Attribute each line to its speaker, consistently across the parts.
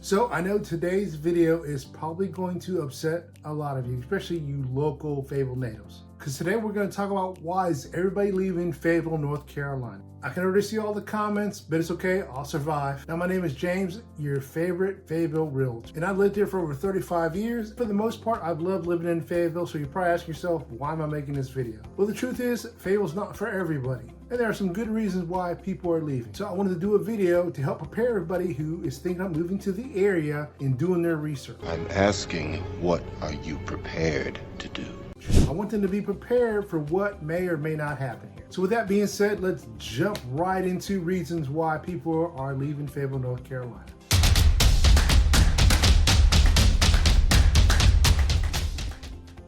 Speaker 1: So I know today's video is probably going to upset a lot of you, especially you local Fayetteville natives. Because today we're going to talk about why is everybody leaving Fayetteville, North Carolina. I can already see all the comments, but it's okay, I'll survive. Now my name is James, your favorite Fayetteville realtor. And I've lived here for over 35 years. For the most part, I've loved living in Fayetteville, so you're probably asking yourself, why am I making this video? Well, the truth is, Fayetteville's not for everybody. And there are some good reasons why people are leaving. So I wanted to do a video to help prepare everybody who is thinking of moving to the area and doing their research.
Speaker 2: I'm asking, what are you prepared to do?
Speaker 1: I want them to be prepared for what may or may not happen here. So with that being said, let's jump right into reasons why people are leaving Fayetteville, North Carolina.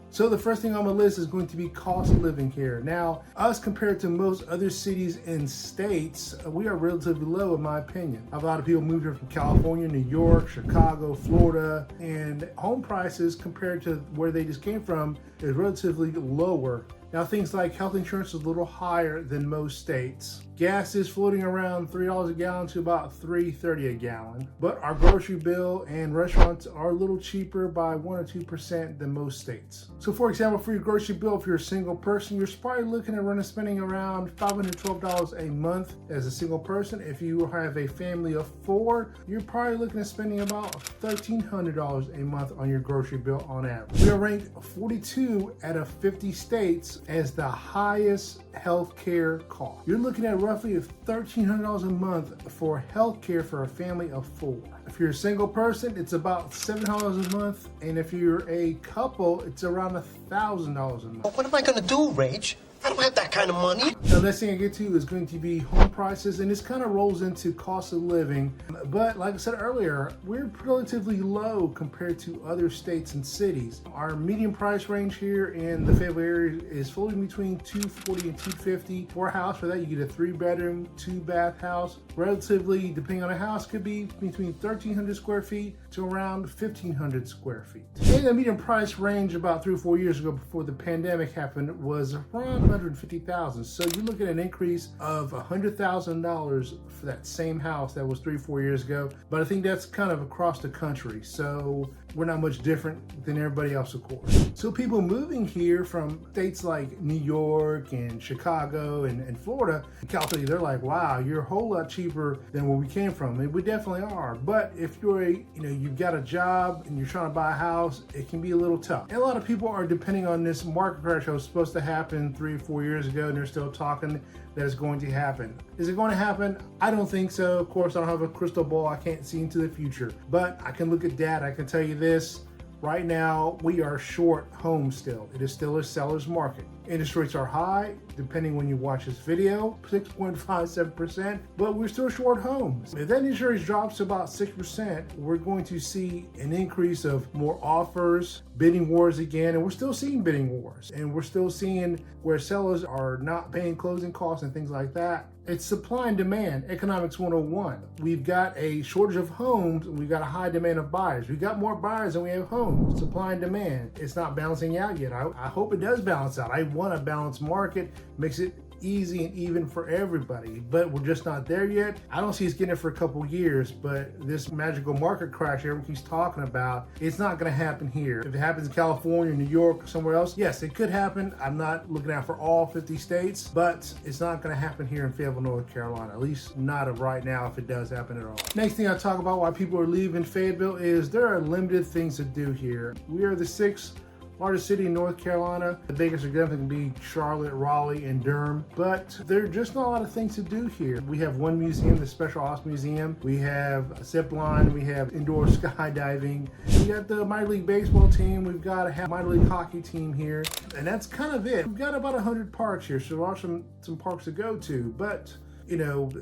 Speaker 1: So the first thing on my list is going to be cost of living here. Now, us compared to most other cities and states, we are relatively low in my opinion. A lot of people moved here from California, New York, Chicago, Florida, and home prices compared to where they just came from is relatively lower. Now things like health insurance is a little higher than most states. Gas is floating around $3 a gallon to about $3.30 a gallon. But our grocery bill and restaurants are a little cheaper by 1 or 2% than most states. So for example, for your grocery bill, if you're a single person, you're probably looking at spending around $512 a month as a single person. If you have a family of 4, you're probably looking at spending about $1,300 a month on your grocery bill on average. We are ranked 42 out of 50 states as the highest healthcare cost. You're looking at roughly $1,300 a month for healthcare for a family of 4. If you're a single person, it's about $700 a month, and if you're a couple, it's around $1,000 a month.
Speaker 3: What am I gonna do, Rage? I don't have that kind of money.
Speaker 1: The next thing I get to is going to be home prices, and this kind of rolls into cost of living. But like I said earlier, we're relatively low compared to other states and cities. Our median price range here in the Fayetteville area is floating between $240 and $250 for a house. For that, you get a 3-bedroom, 2-bath house. Relatively, depending on the house, could be between 1,300 square feet to around 1,500 square feet. And the median price range about 3 or 4 years ago, before the pandemic happened, was around $150,000. So you look at an increase of $100,000 for that same house that was 3 or 4 years ago. But I think that's kind of across the country. So we're not much different than everybody else, of course. So people moving here from states like New York and Chicago and Florida and California, they're like, wow, you're a whole lot cheaper than where we came from. And we definitely are. But if you're you've got a job and you're trying to buy a house, it can be a little tough. And a lot of people are depending on this market crash that was supposed to happen 3 or 4 years ago, and they're still talking that it's going to happen. Is it going to happen? I don't think so. Of course, I don't have a crystal ball. I can't see into the future, but I can look at data. I can tell you this. Right now, we are short homes still. It is still a seller's market. Interest rates are high, depending when you watch this video, 6.57%, but we're still short homes. If that interest rate drops to about 6%, we're going to see an increase of more offers, bidding wars again, and we're still seeing bidding wars. And we're still seeing where sellers are not paying closing costs and things like that. It's supply and demand, economics 101. We've got a shortage of homes, and we've got a high demand of buyers. We've got more buyers than we have homes. Supply and demand. It's not balancing out yet. I hope it does balance out. I want a balanced market, makes it easy and even for everybody, but we're just not there yet. I don't see us getting it for a couple years, but this magical market crash everyone keeps talking about, it's not going to happen here. If it happens in California, New York, or somewhere else, yes, it could happen. I'm not looking out for all 50 states, but it's not going to happen here in Fayetteville, North Carolina, at least not of right now if it does happen at all. Next thing I talk about why people are leaving Fayetteville is there are limited things to do here. We are the 6th largest city in North Carolina. The biggest are definitely going to be Charlotte, Raleigh, and Durham, but there are just not a lot of things to do here. We have one museum, the Special Ops Museum. We have a zip line. We have indoor skydiving. We got the minor league baseball team. We've got a minor league hockey team here, and that's kind of it. We've got about 100 parks here, so there are some parks to go to, but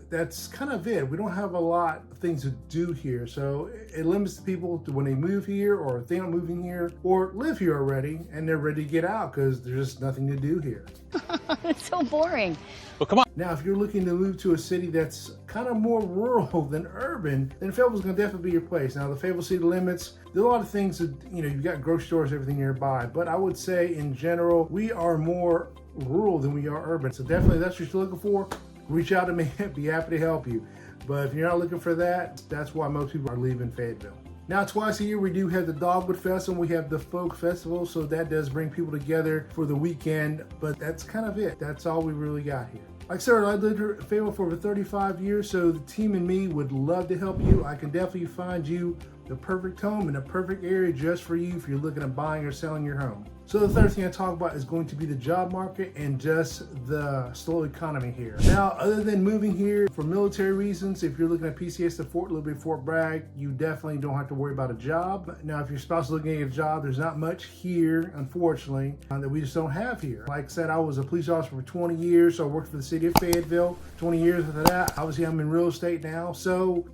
Speaker 1: that's kind of it. We don't have a lot of things to do here. So it limits people to when they move here or if they're not moving here or live here already and they're ready to get out because there's just nothing to do here.
Speaker 4: It's so boring.
Speaker 1: Well, come on. Now, if you're looking to move to a city that's kind of more rural than urban, then Fayetteville's going to definitely be your place. Now, the Fayetteville city limits, there are a lot of things that, you've got grocery stores, everything nearby. But I would say in general, we are more rural than we are urban. So definitely that's what you're looking for. Reach out to me, be happy to help you. But if you're not looking for that, that's why most people are leaving Fayetteville. Now, twice a year, we do have the Dogwood Festival. We have the Folk Festival, so that does bring people together for the weekend, but that's kind of it. That's all we really got here. Like I said, I lived in Fayetteville for over 35 years, so the team and me would love to help you. I can definitely find you the perfect home in the perfect area just for you if you're looking at buying or selling your home. So the third thing I talk about is going to be the job market and just the slow economy here. Now, other than moving here for military reasons, if you're looking at PCS to Fort, a little bit Fort Bragg, you definitely don't have to worry about a job. Now, if your spouse is looking at a job, there's not much here, unfortunately, that we just don't have here. Like I said, I was a police officer for 20 years, so I worked for the city of Fayetteville. 20 years after that, obviously I'm in real estate now. So,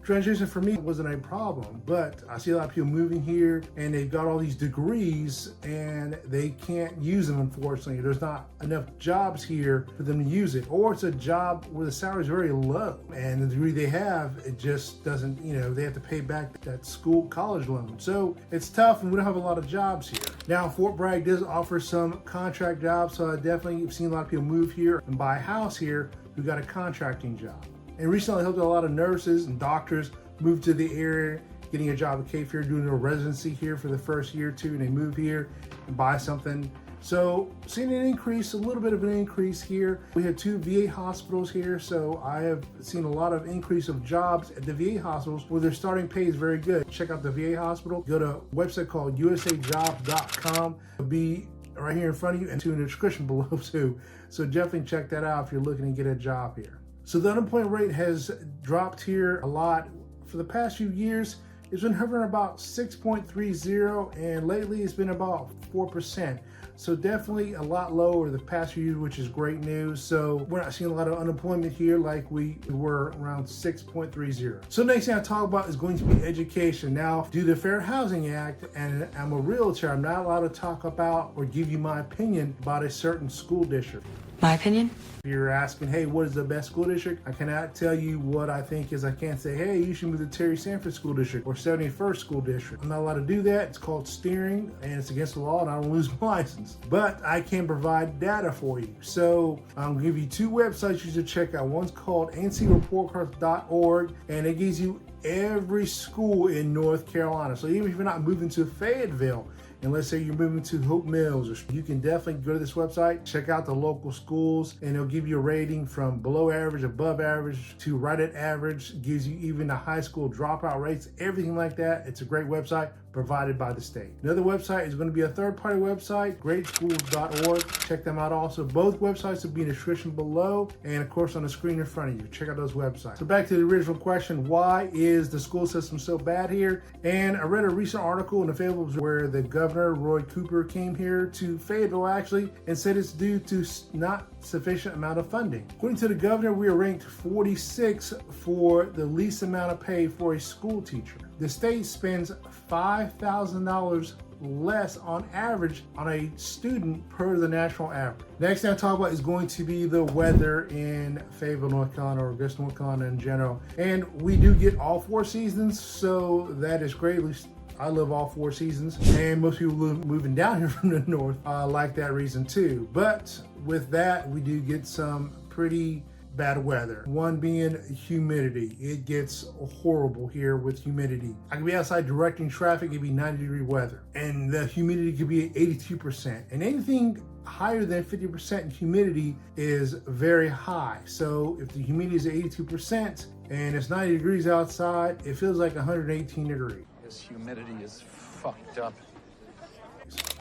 Speaker 1: transition for me wasn't a problem, but I see a lot of people moving here and they've got all these degrees and they can't use them, unfortunately. There's not enough jobs here for them to use it, or it's a job where the salary is very low and the degree they have, it just doesn't, they have to pay back that college loan. So it's tough and we don't have a lot of jobs here. Now, Fort Bragg does offer some contract jobs, so I definitely have seen a lot of people move here and buy a house here who got a contracting job. And recently I helped a lot of nurses and doctors move to the area, getting a job at Cape Fear, doing a residency here for the first year or two, and they move here and buy something. So seeing an increase, a little bit of an increase here. We have 2 VA hospitals here, so I have seen a lot of increase of jobs at the VA hospitals where their starting pay is very good. Check out the VA hospital. Go to a website called usajobs.com. It'll be right here in front of you and in the description below too. So definitely check that out if you're looking to get a job here. So the unemployment rate has dropped here a lot. For the past few years, it's been hovering about 6.30, and lately it's been about 4%. So definitely a lot lower the past few years, which is great news. So we're not seeing a lot of unemployment here like we were around 6.30. So next thing I talk about is going to be education. Now, due to the Fair Housing Act, and I'm a realtor, I'm not allowed to talk about or give you my opinion about a certain school district.
Speaker 5: My opinion?
Speaker 1: If you're asking, hey, what is the best school district? I cannot tell you what I think is. I can't say, hey, you should move to Terry Sanford School District or 71st School District. I'm not allowed to do that. It's called steering and it's against the law and I don't lose my license. But I can provide data for you. So I'm going to give you 2 websites you should check out. One's called ncreportcards.org and it gives you every school in North Carolina. So even if you're not moving to Fayetteville, and let's say you're moving to Hope Mills, you can definitely go to this website, check out the local schools, and it'll give you a rating from below average, above average, to right at average. It gives you even the high school dropout rates, everything like that. It's a great website provided by the state. Another website is going to be a third-party website, greatschools.org. Check them out also. Both websites will be in the description below and of course on the screen in front of you. Check out those websites. So back to the original question, why is the school system so bad here? And I read a recent article in the Fayetteville where the governor, Roy Cooper, came here to Fayetteville actually and said it's due to not sufficient amount of funding. According to the governor, we are ranked 46 for the least amount of pay for a school teacher. The state spends $5,000 less on average on a student per the national average. Next thing I talk about is going to be the weather in Fayetteville, North Carolina, or Augusta, North Carolina in general. And we do get all 4 seasons, so that is great. At least I love all 4 seasons, and most people moving down here from the north like that reason too. But with that, we do get some pretty bad weather. One being humidity. It gets horrible here with humidity. I can be outside directing traffic, it'd be 90-degree weather. And the humidity could be at 82%. And anything higher than 50% in humidity is very high. So if the humidity is at 82% and it's 90 degrees outside, it feels like 118 degrees.
Speaker 6: This humidity is fucked up.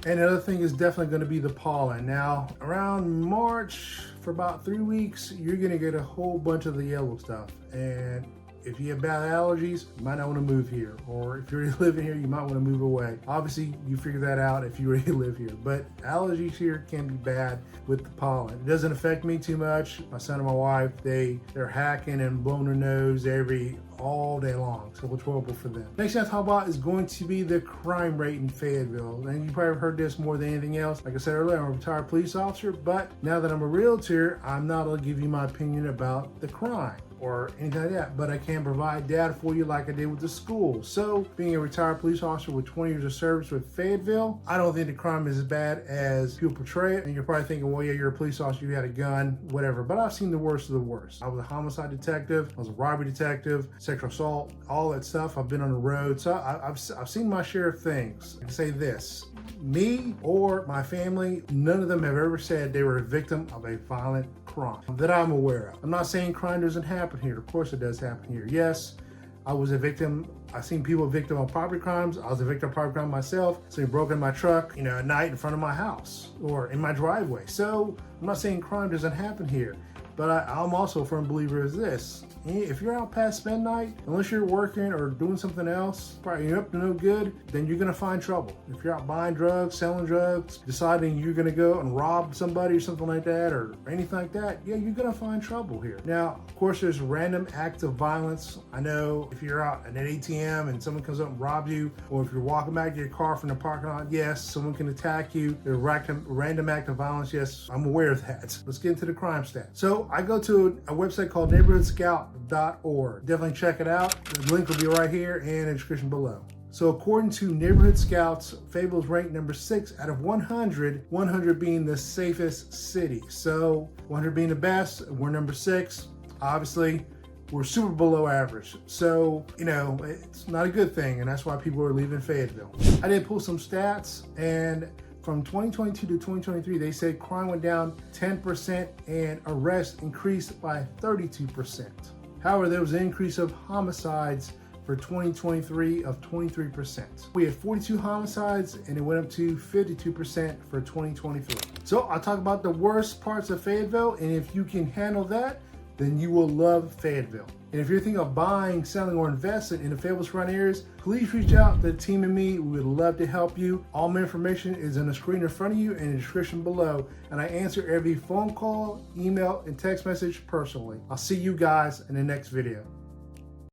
Speaker 1: And the other thing is definitely going to be the pollen. Now, around March, for about 3 weeks, you're going to get a whole bunch of the yellow stuff. And if you have bad allergies, you might not want to move here. Or if you're already living here, you might want to move away. Obviously, you figure that out if you already live here. But allergies here can be bad with the pollen. It doesn't affect me too much. My son and my wife, they're hacking and blowing their nose all day long, so it's horrible for them. Next thing I talk about is going to be the crime rate in Fayetteville. And you probably have heard this more than anything else. Like I said earlier, I'm a retired police officer, but now that I'm a realtor, I'm not able to give you my opinion about the crime or anything like that, but I can provide data for you like I did with the school. So being a retired police officer with 20 years of service with Fayetteville, I don't think the crime is as bad as people portray it. And you're probably thinking, well, yeah, you're a police officer, you had a gun, whatever. But I've seen the worst of the worst. I was a homicide detective, I was a robbery detective, sexual assault, all that stuff. I've been on the road, so I've seen my share of things. I can say this, me or my family, none of them have ever said they were a victim of a violent crime that I'm aware of. I'm not saying crime doesn't happen here. Of course it does happen here. Yes, I was a victim. I've seen people victim of property crimes. I was a victim of property crime myself. Somebody broke in my truck, at night in front of my house or in my driveway. So I'm not saying crime doesn't happen here, but I'm also a firm believer is this. If you're out past midnight, unless you're working or doing something else, probably you're up to no good, then you're gonna find trouble. If you're out buying drugs, selling drugs, deciding you're gonna go and rob somebody or something like that, or anything like that, yeah, you're gonna find trouble here. Now, of course, there's random acts of violence. I know if you're out at an ATM and someone comes up and robs you, or if you're walking back to your car from the parking lot, yes, someone can attack you. There's random act of violence, yes, I'm aware of that. Let's get into the crime stat. So I go to a website called neighborhoodscout.org. Definitely check it out. The link will be right here and in the description below. So according to Neighborhood Scouts, Fayetteville is ranked number 6 out of 100, 100 being the safest city. So 100 being the best, we're number 6. Obviously, we're super below average. So, it's not a good thing, and that's why people are leaving Fayetteville. I did pull some stats, and from 2022 to 2023, they said crime went down 10% and arrests increased by 32%. However, there was an increase of homicides for 2023 of 23%. We had 42 homicides and it went up to 52% for 2023. So I'll talk about the worst parts of Fayetteville, and if you can handle that, then you will love Fayetteville. And if you're thinking of buying, selling, or investing in the Fayetteville surrounding areas, please reach out to the team and me. We would love to help you. All my information is on the screen in front of you and in the description below. And I answer every phone call, email, and text message personally. I'll see you guys in the next video.